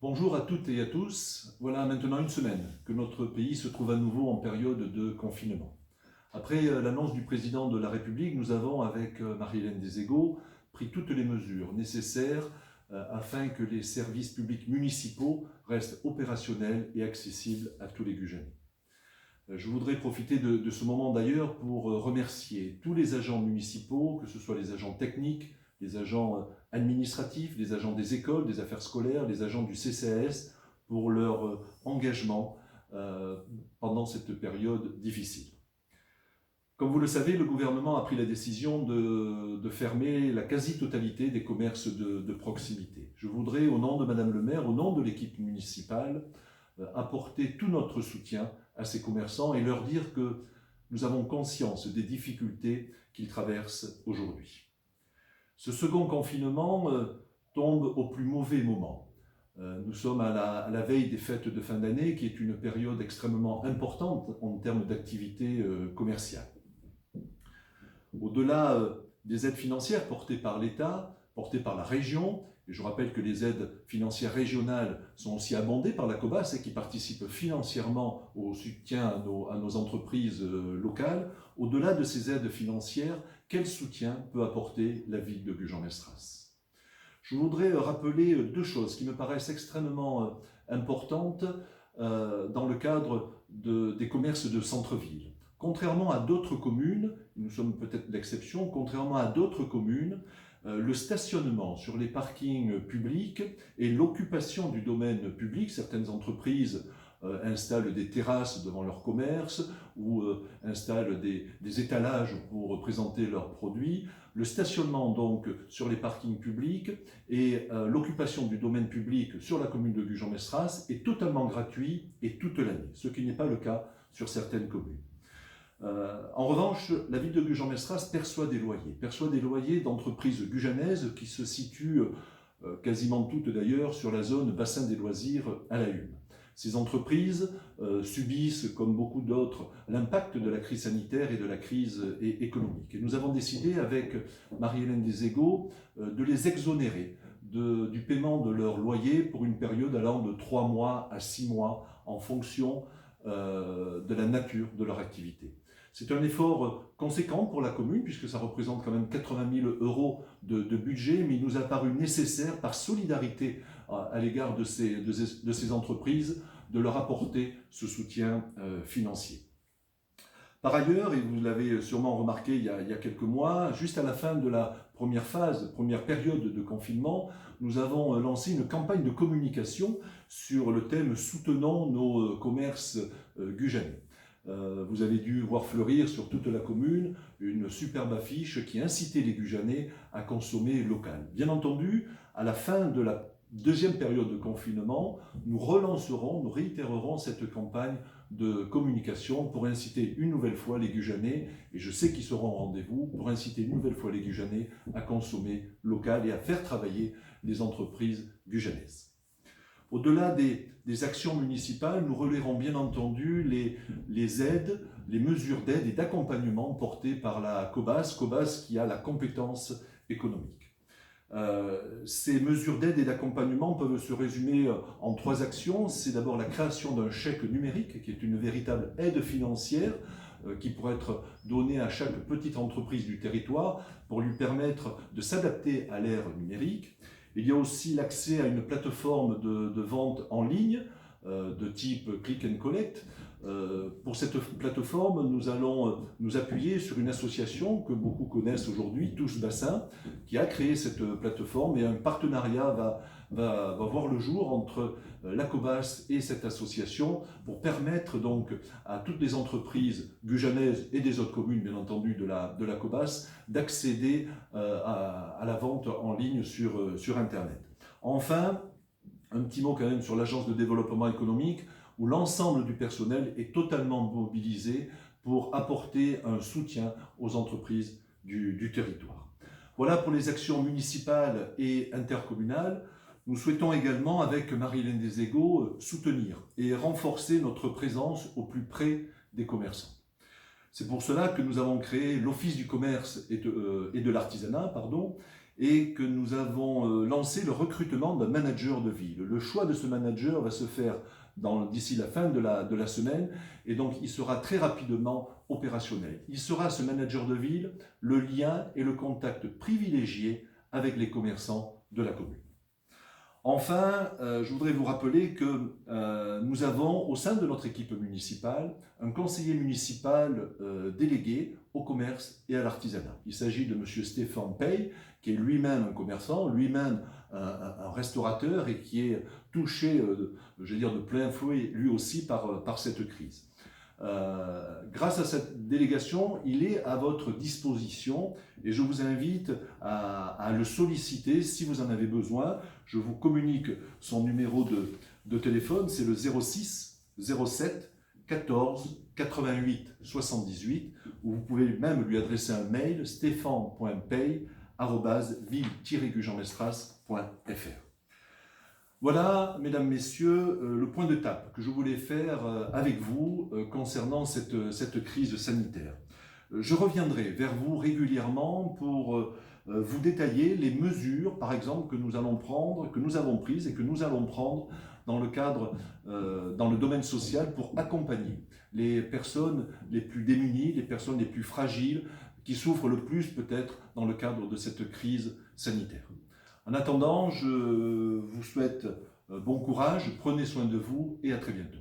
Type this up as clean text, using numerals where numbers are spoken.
Bonjour à toutes et à tous. Voilà maintenant une semaine que notre pays se trouve à nouveau en période de confinement. Après l'annonce du président de la République, nous avons, avec Marie-Hélène Deségaux, pris toutes les mesures nécessaires afin que les services publics municipaux restent opérationnels et accessibles à tous les Gujanais. Je voudrais profiter de ce moment d'ailleurs pour remercier tous les agents municipaux, que ce soit les agents techniques, les agents administratifs, les agents des écoles, des affaires scolaires, les agents du CCAS, pour leur engagement pendant cette période difficile. Comme vous le savez, le gouvernement a pris la décision de fermer la quasi-totalité des commerces de proximité. Je voudrais, au nom de Madame le maire, au nom de l'équipe municipale, apporter tout notre soutien à ces commerçants et leur dire que nous avons conscience des difficultés qu'ils traversent aujourd'hui. Ce second confinement tombe au plus mauvais moment. Nous sommes à la veille des fêtes de fin d'année, qui est une période extrêmement importante en termes d'activité commerciale. Au-delà des aides financières portées par l'État, portées par la région, et je rappelle que les aides financières régionales sont aussi abondées par la COBAS et qui participent financièrement au soutien à nos entreprises locales. Au-delà de ces aides financières, quel soutien peut apporter la ville de Gujan-Mestras? Je voudrais rappeler deux choses qui me paraissent extrêmement importantes dans le cadre des commerces de centre-ville. Contrairement à d'autres communes, nous sommes peut-être l'exception, contrairement à d'autres communes, le stationnement sur les parkings publics et l'occupation du domaine public, certaines entreprises installent des terrasses devant leur commerce ou installent des étalages pour présenter leurs produits. Le stationnement donc sur les parkings publics et l'occupation du domaine public sur la commune de Gujan-Mestras est totalement gratuit et toute l'année, ce qui n'est pas le cas sur certaines communes. En revanche, la ville de Gujan-Mestras perçoit des loyers d'entreprises gujanaises qui se situent quasiment toutes d'ailleurs sur la zone bassin des loisirs à la Hume. Ces entreprises subissent, comme beaucoup d'autres, l'impact de la crise sanitaire et de la crise économique. Et nous avons décidé, avec Marie-Hélène Deségaux, de les exonérer du paiement de leur loyer pour une période allant de 3 mois à 6 mois en fonction de la nature de leur activité. C'est un effort conséquent pour la commune, puisque ça représente quand même 80 000 € de budget, mais il nous a paru nécessaire, par solidarité à l'égard de ces entreprises, de leur apporter ce soutien financier. Par ailleurs, et vous l'avez sûrement remarqué il y a quelques mois, juste à la fin de la première période de confinement, nous avons lancé une campagne de communication sur le thème « Soutenons nos commerces gujanais ». Vous avez dû voir fleurir sur toute la commune une superbe affiche qui incitait les Gujanais à consommer local. Bien entendu, à la fin de la deuxième période de confinement, nous réitérerons cette campagne de communication pour inciter une nouvelle fois les Gujanais, et je sais qu'ils seront au rendez-vous, pour inciter une nouvelle fois les Gujanais à consommer local et à faire travailler les entreprises gujanaises. Au-delà des actions municipales, nous relayerons bien entendu les aides, les mesures d'aide et d'accompagnement portées par la COBAS qui a la compétence économique. Ces mesures d'aide et d'accompagnement peuvent se résumer en 3 actions. C'est d'abord la création d'un chèque numérique, qui est une véritable aide financière qui pourrait être donnée à chaque petite entreprise du territoire pour lui permettre de s'adapter à l'ère numérique. Il y a aussi l'accès à une plateforme de vente en ligne de type click and collect. Pour cette plateforme, nous allons nous appuyer sur une association que beaucoup connaissent aujourd'hui, Tous Bassin, qui a créé cette plateforme, et un partenariat va voir le jour entre la COBAS et cette association pour permettre donc à toutes les entreprises gujanaises et des autres communes, bien entendu, de la COBAS, d'accéder à la vente en ligne sur Internet. Enfin, un petit mot quand même sur l'Agence de développement économique, où l'ensemble du personnel est totalement mobilisé pour apporter un soutien aux entreprises du territoire. Voilà pour les actions municipales et intercommunales. Nous souhaitons également, avec Marie-Hélène Deségaux, soutenir et renforcer notre présence au plus près des commerçants. C'est pour cela que nous avons créé l'Office du commerce et de l'artisanat, et que nous avons lancé le recrutement d'un manager de ville. Le choix de ce manager va se faire d'ici la fin de la semaine, et donc il sera très rapidement opérationnel. Il sera, ce manager de ville, le lien et le contact privilégié avec les commerçants de la commune. Enfin, je voudrais vous rappeler que nous avons au sein de notre équipe municipale un conseiller municipal délégué au commerce et à l'artisanat. Il s'agit de M. Stéphane Pey, qui est lui-même un commerçant, lui-même un restaurateur et qui est touché, je veux dire, de plein fouet lui aussi par cette crise. Grâce à cette délégation, il est à votre disposition et je vous invite à le solliciter si vous en avez besoin. Je vous communique son numéro de téléphone, c'est le 06 07 14 88 78, où vous pouvez même lui adresser un mail, stéphan.pey@ville-gujanmestras.fr. Voilà, mesdames, messieurs, le point de tape que je voulais faire avec vous concernant cette crise sanitaire. Je reviendrai vers vous régulièrement pour vous détailler les mesures, par exemple, que nous allons prendre, que nous avons prises et que nous allons prendre dans le cadre, dans le domaine social pour accompagner les personnes les plus démunies, les personnes les plus fragiles, qui souffrent le plus peut-être dans le cadre de cette crise sanitaire. En attendant, je vous souhaite bon courage, prenez soin de vous et à très bientôt.